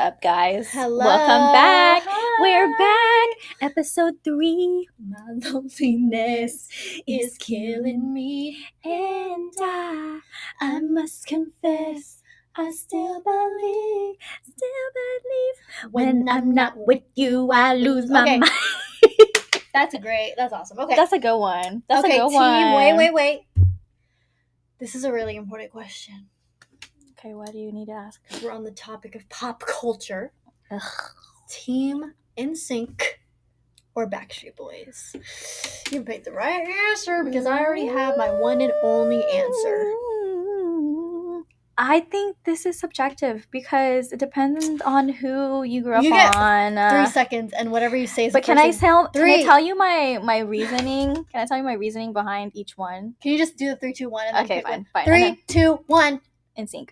up, guys? Hello. Welcome back. Hi. We're back. Episode 3. My loneliness is killing me, And I must confess, I still believe when I'm not with you, I lose my Okay. mind. That's great. That's awesome. Okay. That's a good one. That's okay, a good team, one. wait. This is a really important question. Okay, what do you need to ask? We're on the topic of pop culture. Ugh. Team NSYNC or Backstreet Boys? You picked the right answer because I already have my one and only answer. I think this is subjective because it depends on who you grew up You get on. 3 seconds, and whatever you say is But the can first I thing. tell you my reasoning? Can I tell you my reasoning behind each one? Can you just do the 3, 2, 1? And then Okay, pick fine. 3, 2, 1. NSYNC.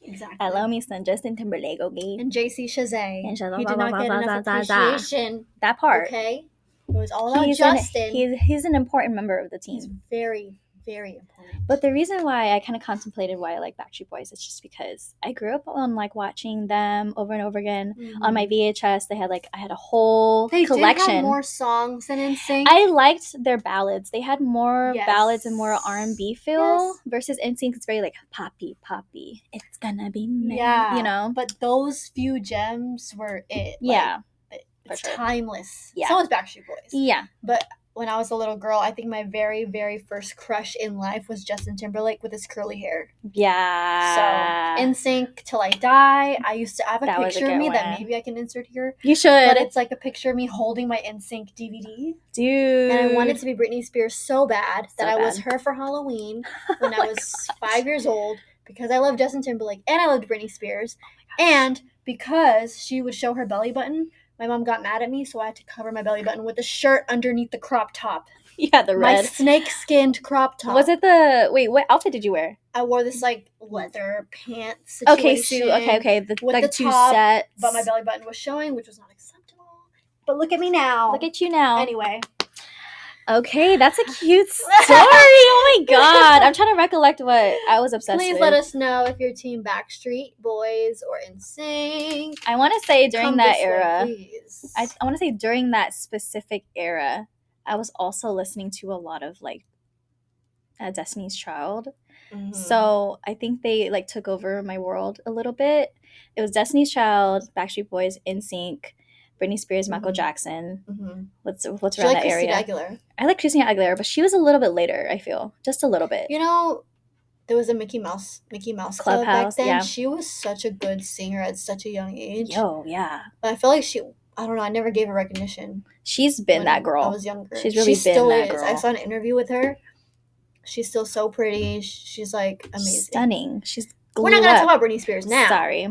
Exactly. Hello, me son Justin Timberlake, okay? And JC Chazé. And He did not get enough appreciation. That part. Okay? It was all about Justin. He's an important member of the team. He's very, very important. But the reason why I kind of contemplated why I like Backstreet Boys is just because I grew up on like watching them over and over again on my VHS. I had a whole collection. They did have more songs than NSYNC. I liked their ballads. They had more ballads and more R&B feel versus NSYNC. It's very like poppy. It's gonna be me, you know. But those few gems were it. Yeah, it's timeless. Yeah, so was Backstreet Boys. Yeah, but when I was a little girl, I think my very, very first crush in life was Justin Timberlake with his curly hair. Yeah. So, NSYNC Till I Die. I have a picture of me one. that maybe I can insert here. You should. But it's like a picture of me holding my NSYNC DVD. Dude. And I wanted to be Britney Spears so bad that I was her for Halloween when I was 5 years old because I loved Justin Timberlake and I loved Britney Spears. And because she would show her belly button, my mom got mad at me, so I had to cover my belly button with a shirt underneath the crop top. Yeah, the red. My snake-skinned crop top. Was it what outfit did you wear? I wore this, leather pants situation. Okay. With the two top, sets. But my belly button was showing, which was not acceptable. But look at me now. Look at you now. Anyway. Okay, that's a cute story. Oh my god. I'm trying to recollect what I was obsessed with. Please let us know if you're Team Backstreet Boys or NSYNC. I want to say during that era. Please. I want to say during that specific era, I was also listening to a lot of Destiny's Child. Mm-hmm. So I think they took over my world a little bit. It was Destiny's Child, Backstreet Boys, NSYNC, Britney Spears, Michael Jackson. Mm-hmm. What's around that area? Aguilera. I like Christina Aguilera, but she was a little bit later, I feel. Just a little bit. You know, there was a Mickey Mouse Club back then. Yeah. She was such a good singer at such a young age. Oh, yeah. But I feel like I don't know, I never gave her recognition. She's been that girl. I was younger. She's really been that girl. I saw an interview with her. She's still so pretty. She's amazing. Stunning. She's We're not going to talk about Britney Spears now. Sorry.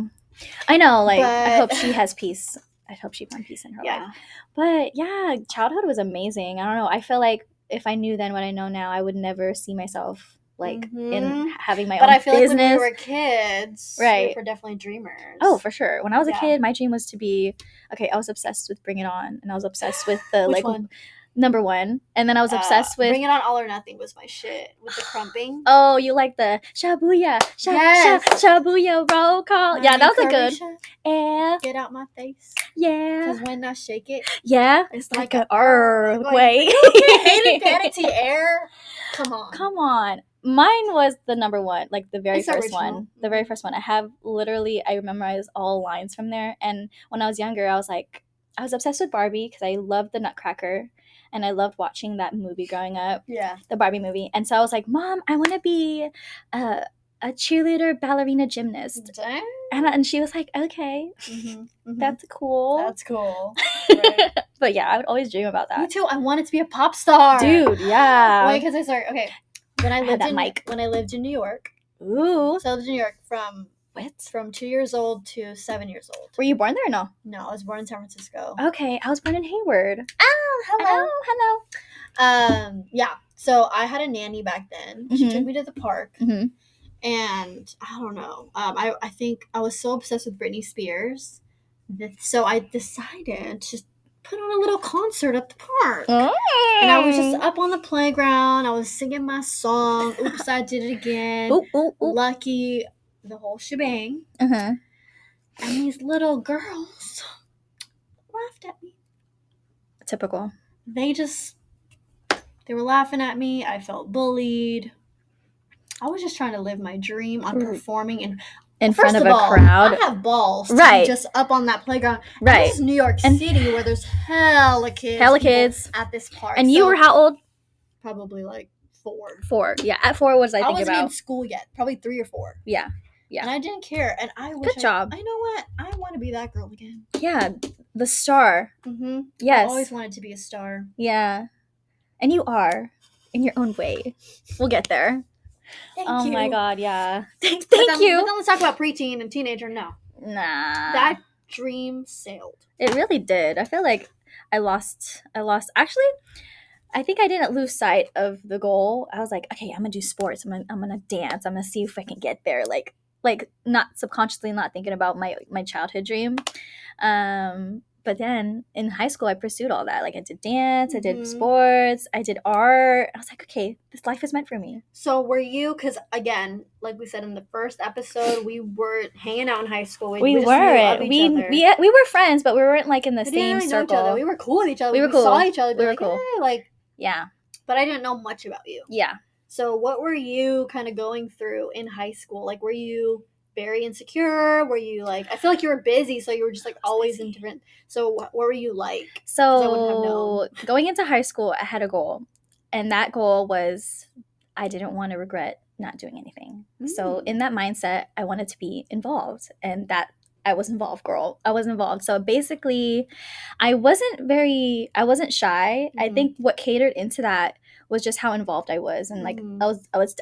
I know, I hope she has peace. I hope she found peace in her life. But yeah, childhood was amazing. I don't know. I feel like if I knew then what I know now, I would never see myself in having my own business. But I feel like when we were kids, right, we were definitely dreamers. Oh, for sure. When I was a kid, my dream was to be I was obsessed with Bring It On, and I was obsessed with the Which one? Number one, and then I was obsessed with Bring It On, All or Nothing was my shit with the crumping. Oh, you like the shabuya, shabuya roll call? Yeah, that was a good. Yeah, get out my face. Yeah, because when I shake it, it's like an earthquake. Vanity Air. Come on. Mine was the number one, the very first one. The very first one. I memorized all lines from there. And when I was younger, I was obsessed with Barbie because I loved the Nutcracker. And I loved watching that movie growing up. Yeah. The Barbie movie. And so I was like, Mom, I want to be a cheerleader, ballerina, gymnast. Dang. And she was like, okay, that's cool. That's cool. Right. But yeah, I would always dream about that. Me too. I wanted to be a pop star. Dude, yeah. Wait, because when I lived in New York. Ooh. So I lived in New York from 2 years old to 7 years old. Were you born there or no? No, I was born in San Francisco. Okay, I was born in Hayward. Oh, hello. Yeah. So I had a nanny back then. Mm-hmm. She took me to the park. Mm-hmm. And I don't know. I think I was so obsessed with Britney Spears. So I decided to put on a little concert at the park. And I was just up on the playground. I was singing my song. Oops, I did it again. Ooh, ooh, ooh. Lucky. the whole shebang. Uh-huh. And these little girls laughed at me. Typical. They were laughing at me. I felt bullied. I was just trying to live my dream on performing in front of a crowd. I have balls to right. be just up on that playground. Right. And this is New York City where there's hella kids at this park. And you were how old? Probably like 4. 4. Yeah, at 4 was I wasn't in school yet. Probably 3 or 4. Yeah. Yeah. And I didn't care. And I wish Good job. I know what? I want to be that girl again. Yeah, the star. Mm-hmm. Yes. I always wanted to be a star. Yeah. And you are in your own way. We'll get there. Thank you. Oh my god, yeah. Thank you. But then let's talk about preteen and teenager. No. Nah. That dream sailed. It really did. I feel like I lost. Actually, I think I didn't lose sight of the goal. I was like, okay, I'm gonna do sports. I'm gonna dance. I'm gonna see if I can get there. Like not subconsciously not thinking about my childhood dream. But then in high school, I pursued all that. Like I did dance, I did sports, I did art. I was like, okay, this life is meant for me. So were you, because again, like we said in the first episode, we were hanging out in high school. We were friends, but we weren't like in the same circle. We were cool with each other. We were cool. Saw each other. We were cool. Hey, like, yeah. But I didn't know much about you. Yeah. So what were you kind of going through in high school? Like, were you very insecure? Were you like, I feel like you were busy, so you were just like always in different. So what were you like? So going into high school, I had a goal, and that goal was I didn't want to regret not doing anything. So in that mindset, I wanted to be involved, and that I was involved, girl. I was involved. So basically, I wasn't shy. I think what catered into that was just how involved I was, and like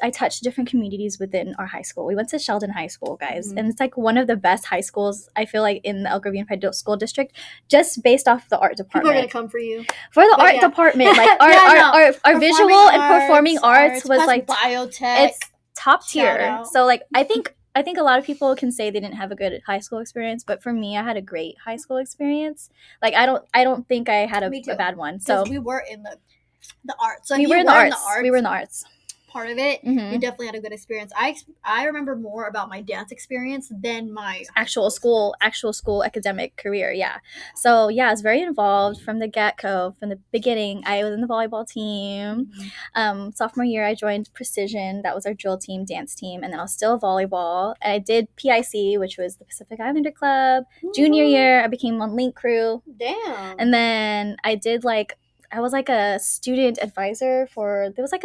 I touched different communities within our high school. We went to Sheldon High School, guys, and it's like one of the best high schools I feel like in the El Caribbean School District, just based off the art department. People are gonna come for you for the art department, like our visual and performing arts was like biotech. It's top tier. So like I think a lot of people can say they didn't have a good high school experience, but for me, I had a great high school experience. Like I don't think I had a bad one. So we were in the arts. So we were in the arts. We were in the arts. Part of it, you definitely had a good experience. I remember more about my dance experience than my actual school academic career. Yeah. So yeah, I was very involved from the get-go, from the beginning. I was in the volleyball team. Sophomore year, I joined Precision. That was our drill team, dance team, and then I was still volleyball. And I did PIC, which was the Pacific Islander Club. Junior year, I became on Link Crew. Damn. And then I was like a student advisor for there was like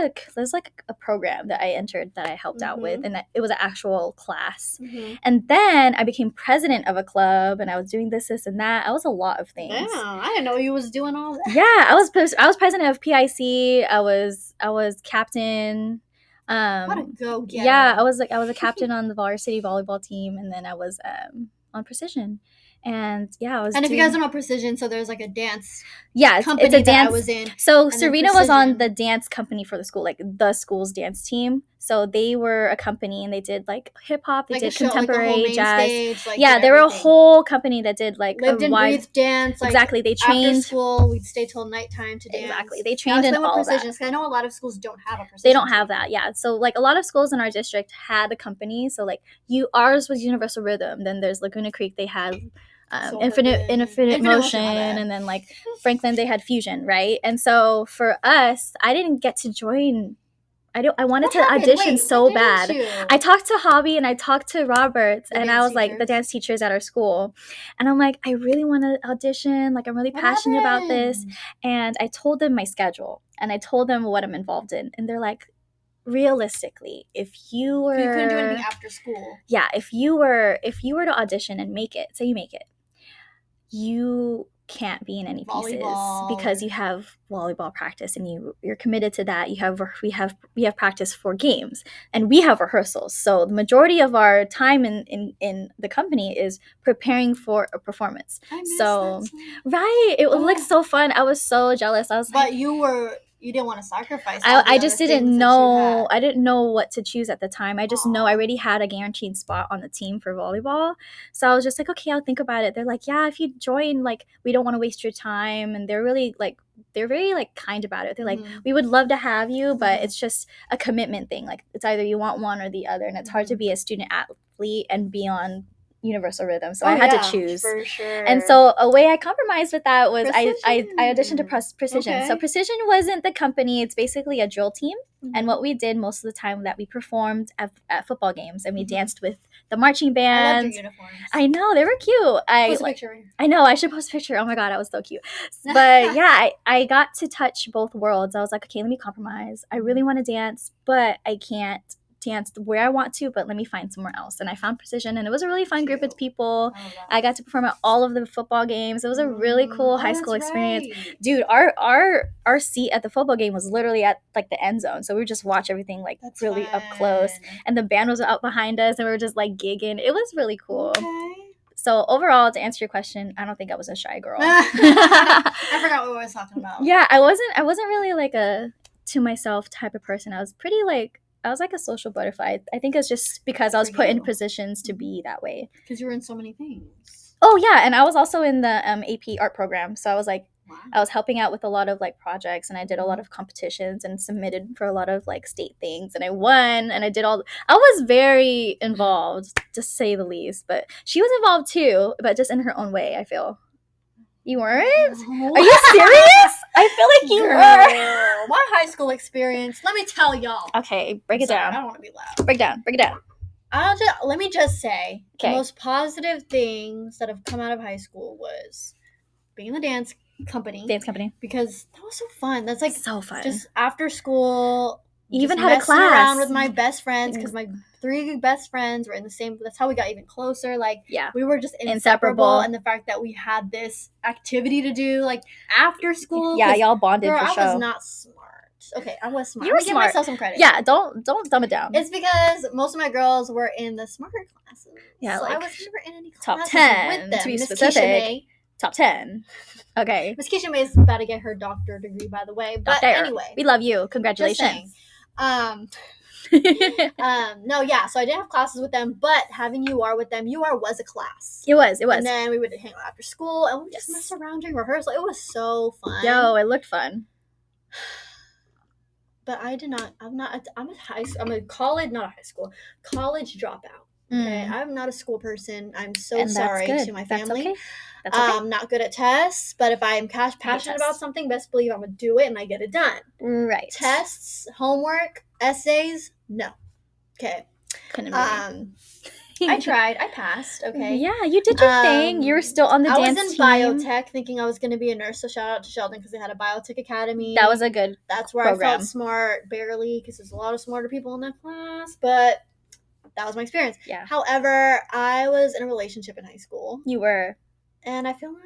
a program that I entered that I helped out with, and it was an actual class. And then I became president of a club, and I was doing this and that. I was a lot of things. Yeah, I didn't know you was doing all that. Yeah, I was president of PIC. I was captain. What a go-getter. Yeah, I was a captain on the varsity volleyball team, and then I was on Precision. And yeah, if you guys don't know Precision, so there's like a dance company it's a dance, that I was in. So Serena was on the dance company for the school, like the school's dance team. So they were a company and they did like hip hop, they did contemporary jazz. Stage, they were a whole company that did like lived and breathed dance. Like, exactly, they trained. After school, we'd stay till nighttime to dance. Exactly, they trained in all that. I know a lot of schools don't have a Precision. They don't have that, yeah. So like a lot of schools in our district had a company. So like ours was Universal Rhythm. Then there's Laguna Creek. They had infinite motion, and then like Franklin they had fusion, right? And so for us, I didn't get to join. I wanted to audition so bad. I talked to Hobby and I talked to Roberts, and I was like the dance teachers at our school, and I'm like, I really want to audition, like I'm really passionate about this. And I told them my schedule and I told them what I'm involved in, and they're like, realistically, if you couldn't do anything after school, if you were to audition and make it, say you make it, you can't be in any pieces because you have volleyball practice and you're committed to that. We have practice for games and we have rehearsals. So the majority of our time in the company is preparing for a performance. Right, it was like so fun. I was so jealous. I was but you were you didn't want to sacrifice. I just didn't know. I didn't know what to choose at the time. I just know I already had a guaranteed spot on the team for volleyball. So I was just like, okay, I'll think about it. They're like, yeah, if you join, like, we don't want to waste your time. And they're really like, they're very like kind about it. They're like, we would love to have you, but it's just a commitment thing. Like, it's either you want one or the other. And it's hard to be a student athlete and be on universal rhythm, so I had to choose for sure. And so a way I compromised with that was I auditioned to Precision. Okay. So Precision wasn't the company, it's basically a drill team. And what we did most of the time that we performed at football games, and we danced with the marching band. I loved your uniforms. I know, they were cute. Post a picture. I know, I should post a picture. Oh my god, I was so cute. But yeah, I got to touch both worlds. I was like, okay, let me compromise. I really want to dance, but I can't dance where I want to, but let me find somewhere else. And I found Precision, and it was a really fun group of people. I got to perform at all of the football games. It was a really cool high school experience. Right. Dude, our seat at the football game was literally at like the end zone, so we would just watch everything like really up close, and the band was out behind us, and we were just like gigging. It was really cool. Okay. So overall, to answer your question, I don't think I was a shy girl. I forgot what we were talking about. Yeah, I wasn't really like a to myself type of person. I was like a social butterfly. I think it's just because I was put in positions to be that way. Because you were in so many things. Oh, yeah. And I was also in the AP art program. So I was like, I was helping out with a lot of like projects, and I did a lot of competitions and submitted for a lot of like state things. And I won, and I was very involved, to say the least. But she was involved too, but just in her own way, I feel. You weren't? Are you serious? I feel like you were. My high school experience, let me tell y'all. Okay, break it down. I don't want to be loud. Break it down. Let me just say, the most positive things that have come out of high school was being in the dance company. Because that was so fun. That's like so fun. Just after school. You even had a class. Around with my best friends, because my 3 best friends were in the same. That's how we got even closer. Like, we were just inseparable. And the fact that we had this activity to do, like, after school. Yeah, y'all bonded for sure. I was not smart. Okay, I was smart. You were smart. Give myself some credit. Yeah, don't dumb it down. It's because most of my girls were in the smarter classes. Yeah, so like I was never in any top classes 10 with them. to be specific. Top 10. Okay. Miss Keisha May is about to get her doctorate degree, by the way. But anyway, we love you. Congratulations. No, yeah, so I didn't have classes with them, but having with them, was a class. It was. And then we would hang out after school, and we would just mess around during rehearsal. It was so fun. Yo, it looked fun. But I'm a college dropout. Okay, I'm not a school person. I'm so sorry to my family. Okay. That's okay. I'm not good at tests, but if I am passionate about something, best believe I'm gonna do it and I get it done. Right. Tests, homework, essays, no. Okay. Couldn't I tried. I passed. Okay. Yeah, you did your thing. You were still on the dance team. I was in biotech, thinking I was going to be a nurse. So shout out to Sheldon, because they had a biotech academy. That was a good. That's where program. I felt smart, barely, because there's a lot of smarter people in that class. But that was my experience. Yeah. However, I was in a relationship in high school. You were. And I feel like.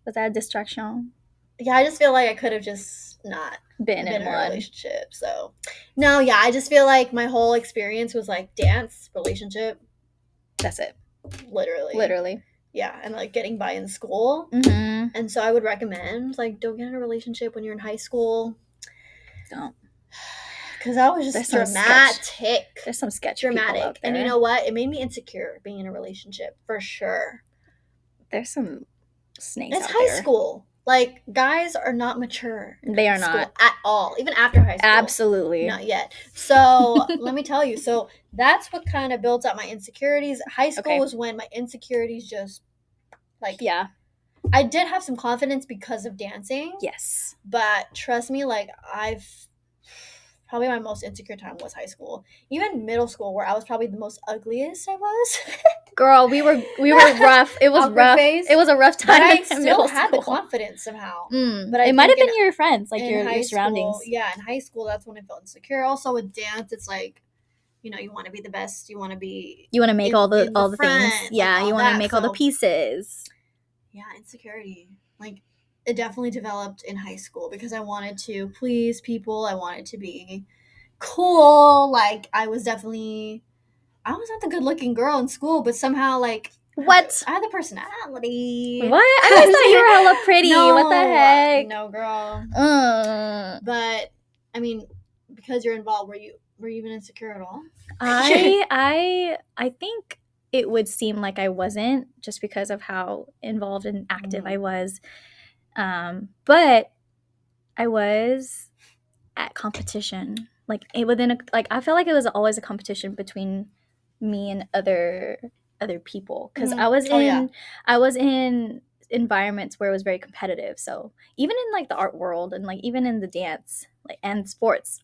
Was that a distraction? Yeah, I just feel like I could have just not been in a relationship. So, no, yeah, I just feel like my whole experience was like dance, relationship. That's it. Literally. Yeah, and like getting by in school. Mm-hmm. And so I would recommend, like, don't get in a relationship when you're in high school. Don't. Because that was just dramatic. There's some sketchy people out there. And you know what? It made me insecure being in a relationship, for sure. There's some snakes out there. It's high school. Like, guys are not mature. They are not. At all. Even after high school. Absolutely. Not yet. So, let me tell you. So, that's what kind of built up my insecurities. High school was when my insecurities just, like... Yeah. I did have some confidence because of dancing. Yes. But trust me, like, probably my most insecure time was high school. Even middle school, where I was probably the most ugliest I was. Girl, we were rough. It was rough. It was a rough time. But I still had the confidence somehow. But it might have been your friends, like your surroundings. Yeah, in high school, that's when I felt insecure. Also with dance, it's like, you want to be the best. You want to make all the things. Yeah, you want to make all the pieces. Yeah, insecurity. Like, it definitely developed in high school because I wanted to please people. I wanted to be cool. Like, I was not the good looking girl in school, but somehow, like, What? I had the personality. What? I always thought you were hella pretty. No, what the heck? No, girl. But I mean, because you're involved, were you even insecure at all? I think it would seem like I wasn't, just because of how involved and active I was. But I was at competition. Like I felt like it was always a competition between me and other people, because I was in environments where it was very competitive. So even in like the art world, and like even in the dance, like, and sports,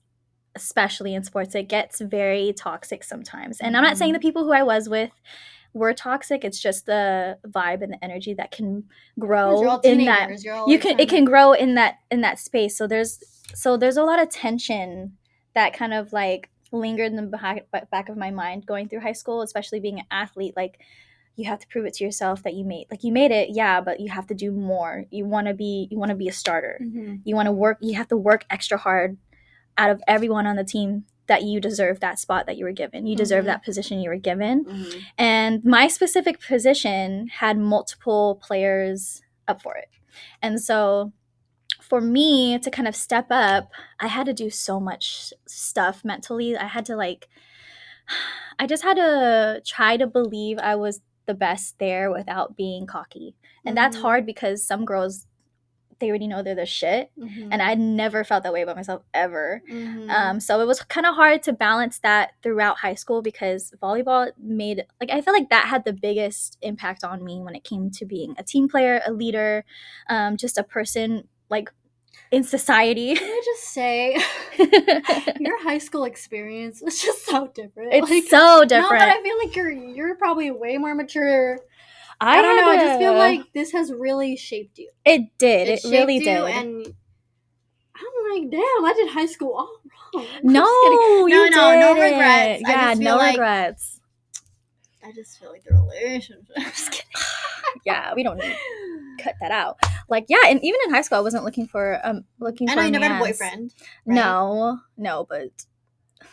especially in sports, it gets very toxic sometimes. And I'm not saying the people who I was with were toxic. It's just the vibe and the energy that can grow in that. It can grow in that space. So there's a lot of tension that kind of like lingered in the back of my mind going through high school, especially being an athlete. Like, you have to prove it to yourself that you made it, yeah, but you have to do more. You want to be a starter. You have to work extra hard out of everyone on the team, that you deserve that spot that you were given. You deserve that position you were given. And my specific position had multiple players up for it. And so for me to kind of step up, I had to do so much stuff mentally. I just had to try to believe I was the best there without being cocky. And that's hard, because some girls, they already know they're the shit. And I never felt that way about myself ever. So it was kind of hard to balance that throughout high school, because volleyball I feel like that had the biggest impact on me when it came to being a team player, a leader, just a person like in society. Can I just say, your high school experience was just so different. It's so different. No, but I feel like you're probably way more mature. I don't know. I just feel like this has really shaped you. It did. It really did. And I'm like, damn, I did high school all wrong. No, no regrets. Yeah, no regrets. I just feel like the relationship. I'm just kidding. Yeah, we don't need to cut that out. Like, yeah, and even in high school, I wasn't looking for I know you never had a boyfriend. Right? No, but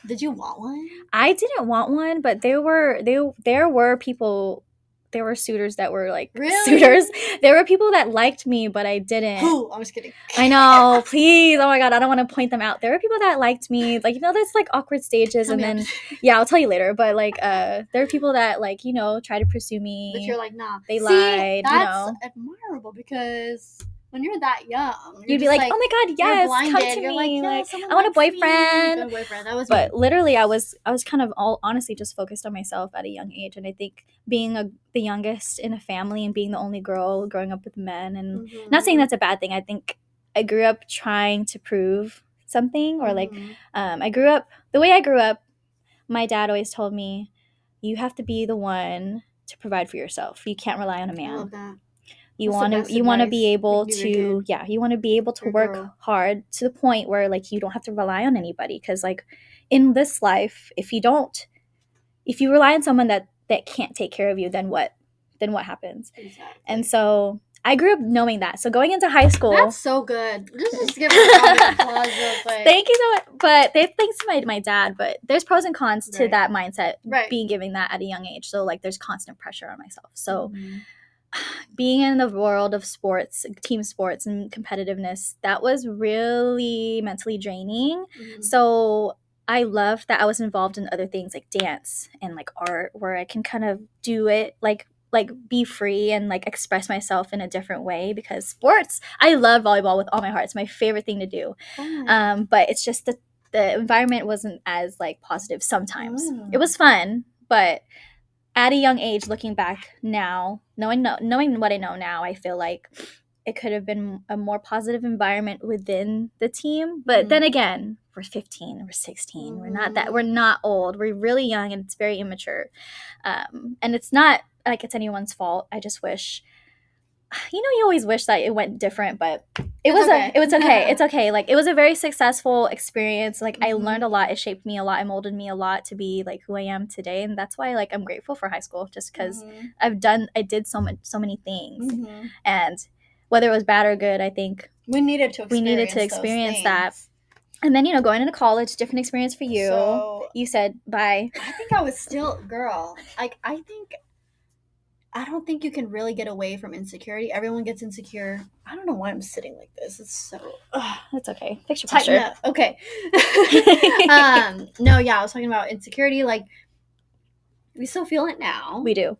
did you want one? I didn't want one, but there were people. There were suitors that were like suitors. There were people that liked me, but I didn't. Who? I'm just kidding. I know. Please. Oh my God. I don't want to point them out. There were people that liked me. Like, there's like awkward stages. Tell and then, yeah, I'll tell you later. But like, there are people that like, try to pursue me. But you're like, nah. They lied. That's admirable, because when you're that young, you'd be like, oh my God, yes, come to you're me. Like, I want a boyfriend. That was but literally, I was kind of honestly just focused on myself at a young age. And I think being the youngest in a family and being the only girl growing up with men, and not saying that's a bad thing. I think I grew up trying to prove something, or like, the way I grew up, my dad always told me, you have to be the one to provide for yourself. You can't rely on a man. I love that. You want to be able to you want to be able to work hard to the point where like you don't have to rely on anybody, because like in this life, if you rely on someone that can't take care of you, then what happens? Exactly. And so I grew up knowing that. So going into high school, that's so good. Just give a applause real quick. Thank you so much. But thanks to my dad. But there's pros and cons to that mindset, being given that at a young age. So like there's constant pressure on myself. So being in the world of sports, team sports, and competitiveness, that was really mentally draining. So I loved that I was involved in other things like dance and like art, where I can kind of do it like be free and like express myself in a different way. Because sports, I love volleyball with all my heart. It's my favorite thing to do. But it's just the environment wasn't as like positive sometimes. It was fun, but at a young age, looking back now, knowing what I know now, I feel like it could have been a more positive environment within the team. But then again, we're 15, we're 16, we're not old, we're really young, and it's very immature. And it's not like it's anyone's fault. I just wish, you always wish that it went different, but it was okay. It's okay. Like, it was a very successful experience. Like, I learned a lot. It shaped me a lot. It molded me a lot to be like who I am today. And that's why like I'm grateful for high school, just because I did so many things. And whether it was bad or good, I think we needed to experience that. And then, going into college, different experience for you. So, you said bye. I think I was still, girl. Like, I think I don't think you can really get away from insecurity. Everyone gets insecure. I don't know why I'm sitting like this. It's so... That's okay. Fix your tighten posture. up. Okay. No, yeah, I was talking about insecurity. Like, we still feel it now. We do.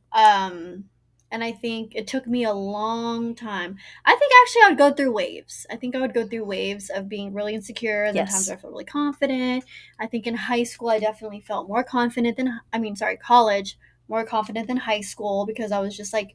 And I think it took me a long time. I think actually I would go through waves. I think I would go through waves of being really insecure, and then times where I felt really confident. I think in high school I definitely felt more confident than, college, more confident than high school, because I was just like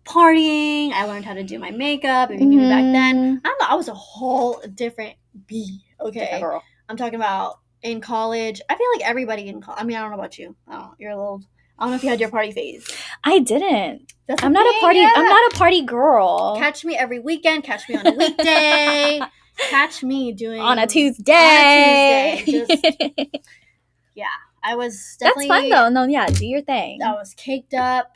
partying. I learned how to do my makeup. If you knew me back then, I was a whole different bee. Okay, different girl. I'm talking about in college. I feel like everybody in college. I mean, I don't know about you. You're a little... I don't know if you had your party phase. I didn't. I'm not a party girl. Catch me every weekend. Catch me on a weekday. Catch me doing on a Tuesday. Just, yeah, I was definitely... That's fun though. No, yeah, do your thing. I was caked up.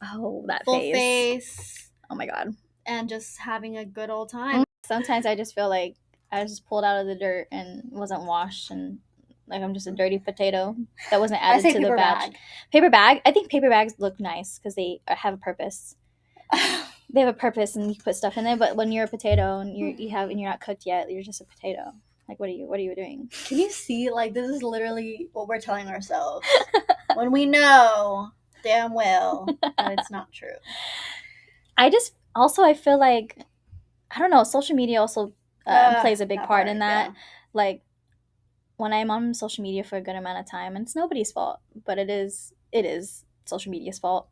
Oh, that full face. Oh my god. And just having a good old time. Sometimes I just feel like I was just pulled out of the dirt and wasn't washed, and like I'm just a dirty potato that wasn't added to the batch. Paper bag. I think paper bags look nice because they have a purpose. They have a purpose, and you put stuff in there. But when you're a potato and you're not cooked yet, you're just a potato. Like, what are you doing? Can you see? Like, this is literally what we're telling ourselves when we know damn well that it's not true. I feel like, I don't know. Social media also plays a big part in that. Yeah. Like, when I'm on social media for a good amount of time, and it's nobody's fault, but it is social media's fault.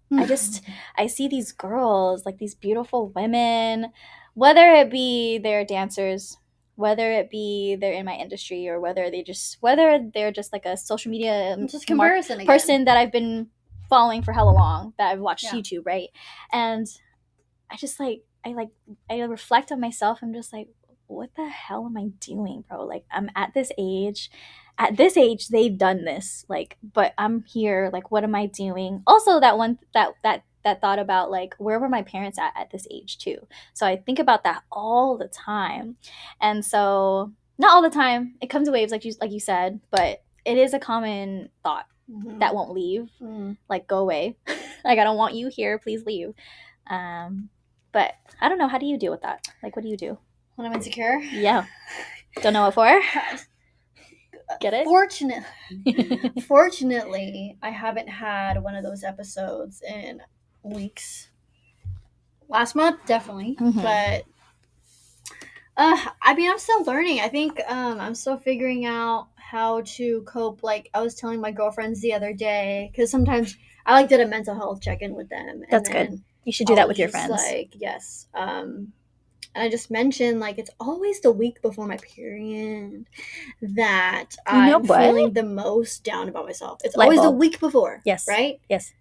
I see these girls, like these beautiful women, whether it be they're dancers, whether it be they're in my industry, or whether they're just like a social media person that I've been following for hella long, that I've watched YouTube, right? And I just like, I reflect on myself. I'm just like, what the hell am I doing, bro? Like, I'm at this age. At this age, they've done this. Like, but I'm here. Like, what am I doing? Also, that thought about, like, where were my parents at this age too? So I think about that all the time. And so, not all the time. It comes in waves, like you said, but it is a common thought that won't leave. Like, go away. Like, I don't want you here. Please leave. But I don't know. How do you deal with that? Like, what do you do when I'm insecure? Yeah. Don't know what for? Get it? Fortunately, I haven't had one of those episodes in weeks. Last month, definitely. But I mean, I'm still learning. I think I'm still figuring out how to cope. Like, I was telling my girlfriends the other day, because sometimes I did a mental health check-in with them. That's good. You should do that with your friends. Like, yes. And I just mentioned, like, it's always the week before my period that I'm feeling the most down about myself. It's always the week before. Yes. Right? Yes.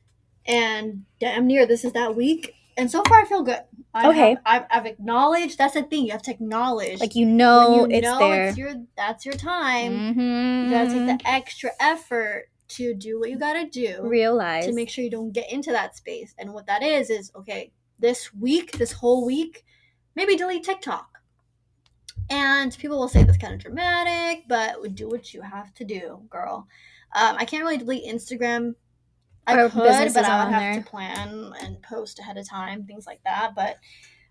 And damn near this is that week. And so far I feel good. I've acknowledged. That's the thing. You have to acknowledge. Like, it's there. That's your time. You got to take the extra effort to do what you got to do. Realize. To make sure you don't get into that space. And what that is, okay, this whole week, maybe delete TikTok. And people will say that's kind of dramatic, but do what you have to do, girl. I can't really delete Instagram. I could, but I would have to plan and post ahead of time, things like that. But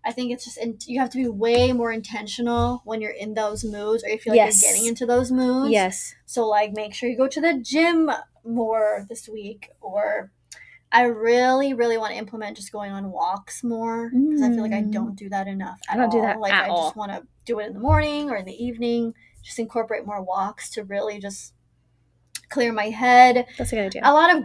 I think it's just, you have to be way more intentional when you're in those moods, or you feel like you're getting into those moods. Yes. So, like, make sure you go to the gym more this week, or I really, really want to implement just going on walks more, because I feel like I don't do that enough at all. I don't do that at all. I just want to do it in the morning or in the evening, just incorporate more walks to really just clear my head. That's a good idea. A lot of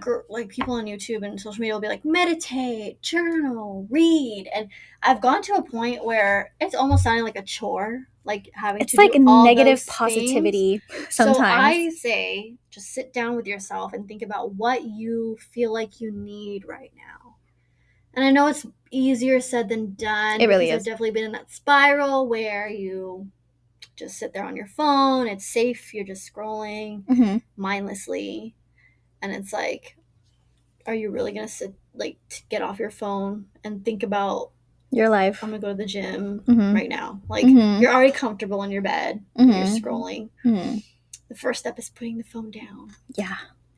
people on YouTube and social media will be like, meditate, journal, read, and I've gone to a point where it's almost sounding like a chore, like having it's to like do all negative positivity things. Sometimes. So I say, just sit down with yourself and think about what you feel like you need right now. And I know it's easier said than done. It really is. I've definitely been in that spiral where you just sit there on your phone. It's safe. You're just scrolling mindlessly. And it's like, are you really going to sit, like, to get off your phone and think about your life? I'm going to go to the gym right now. Like, you're already comfortable in your bed. You're scrolling. The first step is putting the phone down. Yeah.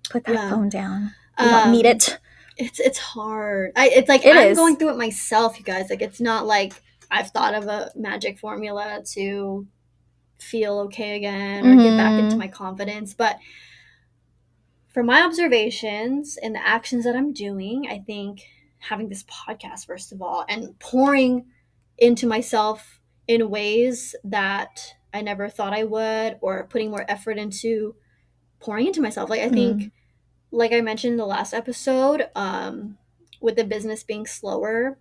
Put that phone down. You don't need it. it's hard. It's like I'm going through it myself, you guys. Like, it's not like I've thought of a magic formula to feel okay again or get back into my confidence. But from my observations and the actions that I'm doing, I think having this podcast, first of all, and pouring into myself in ways that I never thought I would, or putting more effort into pouring into myself. Like, I think, like I mentioned in the last episode, with the business being slower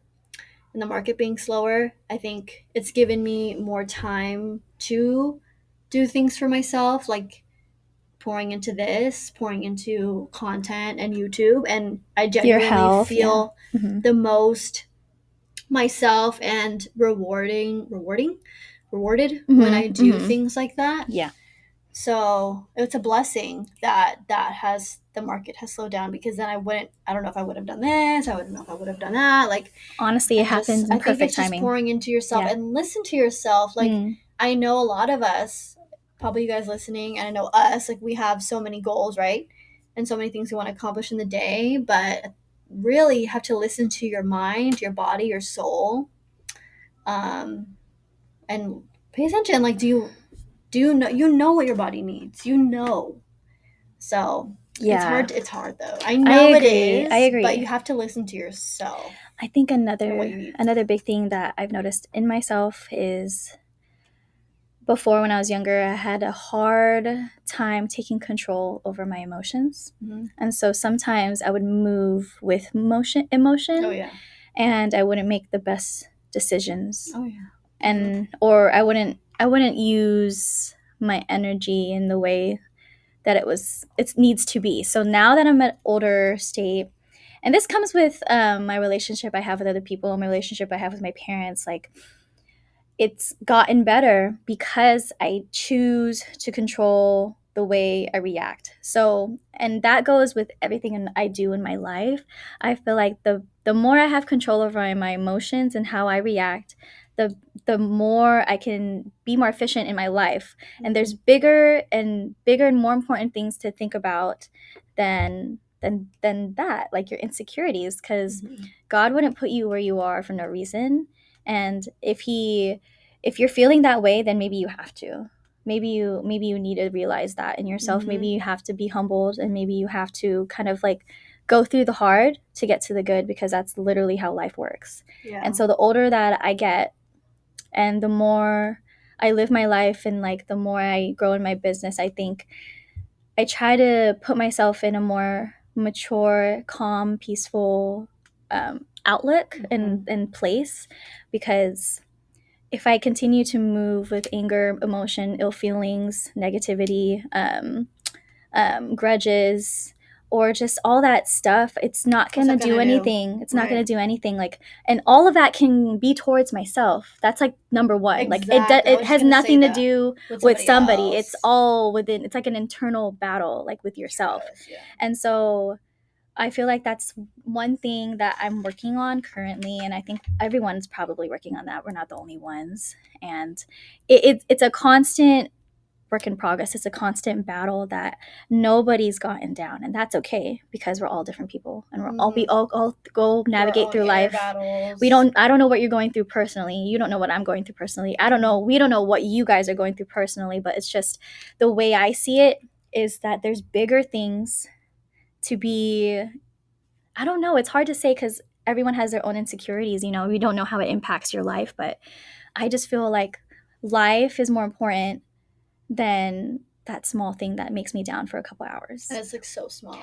and the market being slower, I think it's given me more time to do things for myself, like pouring into this, pouring into content and YouTube, and I genuinely feel the most myself and rewarded when I do things like that. Yeah. So it's a blessing that the market has slowed down, because then I don't know if I would have done this, I wouldn't know if I would have done that. Like, honestly, it happens in perfect timing. I think it's just pouring into yourself and listen to yourself. Like, I know a lot of us, probably you guys listening, and I know us, like, we have so many goals, right? And so many things we want to accomplish in the day, but really you have to listen to your mind, your body, your soul, and pay attention. Like, do you know what your body needs? So it's hard though. I know it is. I agree. But you have to listen to yourself. I think another big thing that I've noticed in myself is, before, when I was younger, I had a hard time taking control over my emotions. And so sometimes I would move with emotion. Oh, yeah. And I wouldn't make the best decisions. Oh, yeah. And or I wouldn't use my energy in the way that it needs to be. So now that I'm at older state, and this comes with my relationship I have with other people, my relationship I have with my parents, like, it's gotten better because I choose to control the way I react. So, and that goes with everything I do in my life. I feel like the more I have control over my emotions and how I react, the more I can be more efficient in my life. And there's bigger and more important things to think about than that, like your insecurities, because God wouldn't put you where you are for no reason. And if you're feeling that way, then maybe you have to. Maybe you need to realize that in yourself. Maybe you have to be humbled, and maybe you have to kind of like go through the hard to get to the good, because that's literally how life works. Yeah. And so the older that I get, and the more I live my life, and like the more I grow in my business, I think I try to put myself in a more mature, calm, peaceful outlook and place, because if I continue to move with anger, emotion, ill feelings, negativity, grudges, or just all that stuff, it's not going to do anything. It's not going to do anything. Like, and all of that can be towards myself. That's like number one. Exactly. Like, it has nothing to do with somebody. Else. It's all within. It's like an internal battle, like with yourself. Yeah. And so I feel like that's one thing that I'm working on currently, and I think everyone's probably working on that. We're not the only ones. And it's a constant work in progress. It's a constant battle that nobody's gotten down, and that's okay, because we're all different people, and we're all go navigate through life. Battles. I don't know what you're going through personally. You don't know what I'm going through personally. I don't know. We don't know what you guys are going through personally, but it's just the way I see it is that there's bigger things to be. I don't know. It's hard to say, because everyone has their own insecurities. You know, we don't know how it impacts your life, but I just feel like life is more important than that small thing that makes me down for a couple hours. And it's like so small.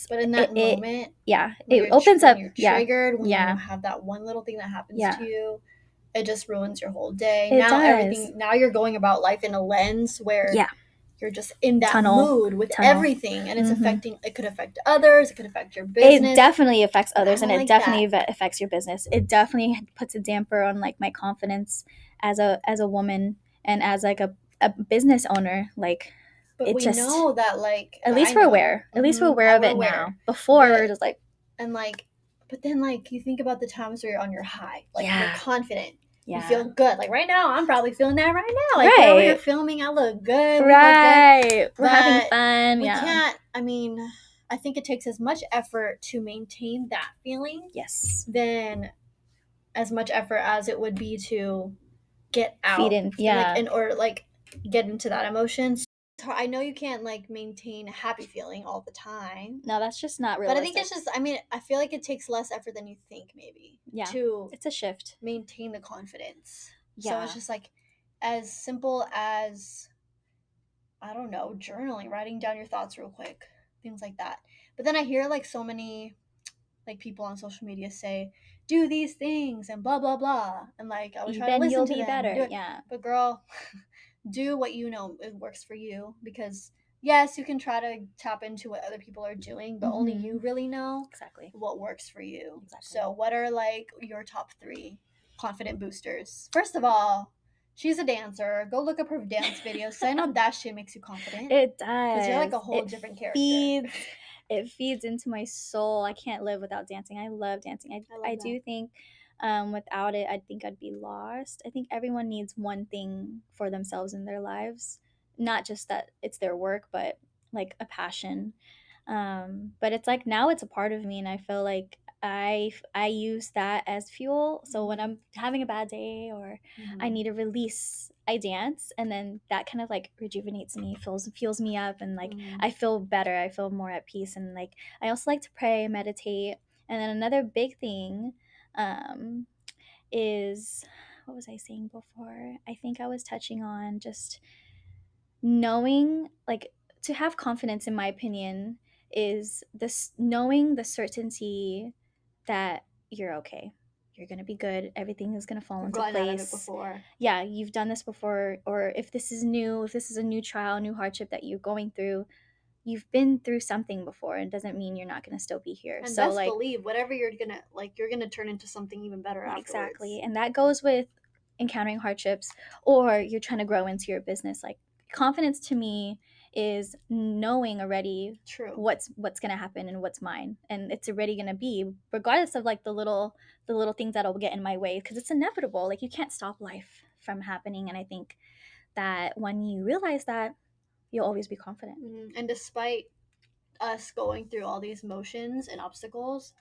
But in that moment, it opens up. When you're triggered, when you have that one little thing that happens to you, it just ruins your whole day. Now you're going about life in a lens where you're just in that mood with everything, and it's it could affect others, it could affect your business. It definitely affects others, and it definitely affects your business. It definitely puts a damper on like my confidence as a woman, and as like a business owner. Like, but we know that, like, at least we're aware. At least we're aware of it now. Before, we're just like, and like, but then like you think about the times where you're on your high, like you're confident. Yeah. You feel good. Like right now, I'm probably feeling that right now. Like while we're filming, I look good. Right. We're having fun. We can't, I mean, I think it takes as much effort to maintain that feeling Yes. than as much effort as it would be to get out. Feed in, yeah. Or like get into that emotion. So I know you can't like maintain a happy feeling all the time. No, that's just not But I realistic. think it's just, I mean, I feel like it takes less effort than you think, maybe. Yeah. To It's a shift. maintain the confidence. Yeah. So it's just like as simple as, I don't know, journaling, writing down your thoughts real quick, things like that. But then I hear like so many like people on social media say, do these things and blah blah blah, and like I would try to Then listen you'll to be them better. and do it. Yeah. But girl, do what you know it works for you, because yes, you can try to tap into what other people are doing, but only you really know Exactly what works for you. Exactly. So what are like your top 3 confident boosters? First of all, she's a dancer. Go look up her dance videos. So I know that shit makes you confident. It does. Because you're like a whole different character. It feeds into my soul. I can't live without dancing. I love dancing. I do think without it, I think I'd be lost. I think everyone needs one thing for themselves in their lives. Not just that it's their work, but like a passion. But it's like now it's a part of me, and I feel like I use that as fuel. So when I'm having a bad day or I need a release, I dance, and then that kind of like rejuvenates me, fuels me up, and like I feel better. I feel more at peace, and like I also like to pray, meditate, and then another big thing um, is what was I saying before? I think I was touching on just knowing, like, to have confidence, in my opinion, is this knowing the certainty that you're okay. You're gonna be good. Everything is gonna fall into Gone out of it place. before. Yeah, you've done this before. Or if this is new, if this is a new trial, new hardship that you're going through, you've been through something before. It doesn't mean you're not gonna still be here. And so best like believe whatever you're gonna turn into something even better afterwards. Exactly. And that goes with encountering hardships, or you're trying to grow into your business. Like confidence to me is knowing already what's going to happen and what's mine, and it's already going to be, regardless of like the little things that'll get in my way, because it's inevitable. Like you can't stop life from happening, and I think that when you realize that, you'll always be confident. And despite us going through all these motions and obstacles,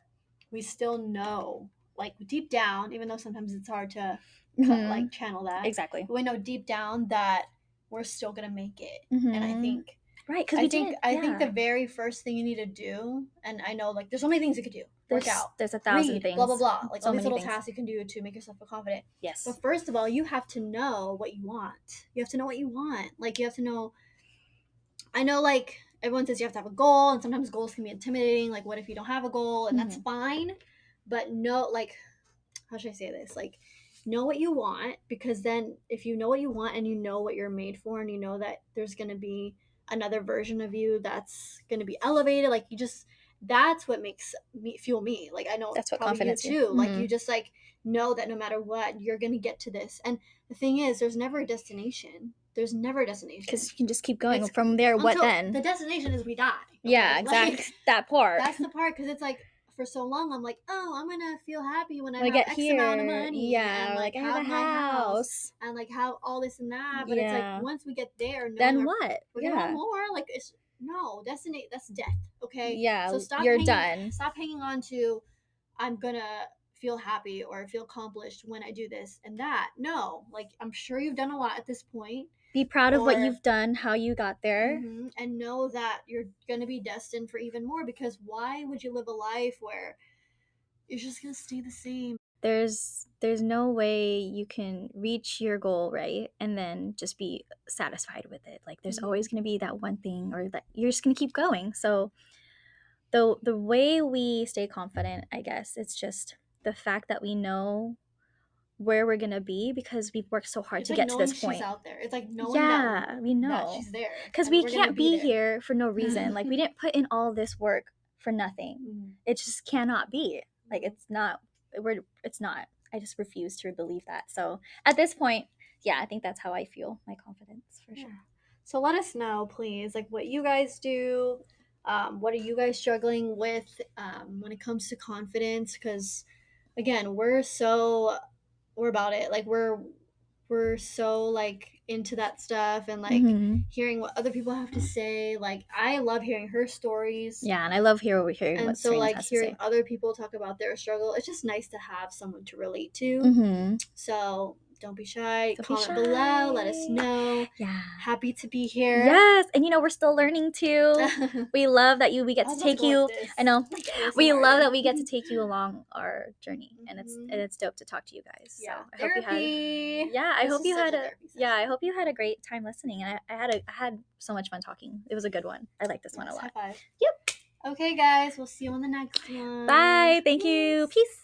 we still know, like deep down, even though sometimes it's hard to like channel that. Exactly. We know deep down that we're still gonna make it. And I think right, because I think the very first thing you need to do, and I know like there's so many things you could do. Work out. There's 1,000 read, things. blah blah blah. Like So all these many little things. tasks you can do to make yourself feel confident. Yes. But first of all, you have to know what you want. You have to know what you want. Like you have to know. I know like everyone says you have to have a goal, and sometimes goals can be intimidating. Like what if you don't have a goal? And that's fine. But no, like, how should I say this? Like, know what you want, because then if you know what you want and you know what you're made for, and you know that there's going to be another version of you that's going to be elevated, like you just, that's what makes me fuel me. Like I know That's what probably confidence you too. Like you just like know that no matter what, you're going to get to this. And the thing is, there's never a destination. There's never a destination. Because you can just keep going from there. What then? The destination is we die. Okay? Yeah, exactly. Like, that part. That's the part, because it's like, for so long I'm like, oh, I'm gonna feel happy when I have get X here, amount of money, and like I have a house, and like have all this and that. But it's like once we get there, then what? We're gonna want more. Like it's no destiny. That's death. Okay. Yeah. So stop. You're done. Stop hanging on to, I'm gonna feel happy or feel accomplished when I do this and that. No, like I'm sure you've done a lot at this point. Be proud of what you've done, how you got there. And know that you're going to be destined for even more, because why would you live a life where you're just going to stay the same? There's no way you can reach your goal, right, and then just be satisfied with it. Like there's always going to be that one thing, or that you're just going to keep going. So the way we stay confident, I guess, it's just the fact that we know where we're gonna be, because we've worked so hard to get to this point. She's out there. It's like knowing we know that she's there, because we can't be here for no reason. Like we didn't put in all this work for nothing. It just cannot be. Like it's not. It's not. I just refuse to believe that. So at this point, yeah, I think that's how I feel my confidence, for sure. So let us know, please, like what you guys do. What are you guys struggling with when it comes to confidence? Because again, we're about it. Like we're we're so like into that stuff and like hearing what other people have to say. Like I love hearing her stories. Yeah, and I love hearing and what so Serena like has to hearing say. other people talk about their struggle, it's just nice to have someone to relate to. So don't be shy. Comment below. Let us know. Yeah. Happy to be here. Yes, and we're still learning too. We love that we get to take you. I know. We love that we get to take you along our journey, and it's dope to talk to you guys. Yeah. So I hope you had. Yeah, I hope you had a. Yeah, I hope you had a great time listening, and I had so much fun talking. It was a good one. I like this one a lot. High five. Yep. Okay, guys. We'll see you on the next one. Bye. Thank you. Peace.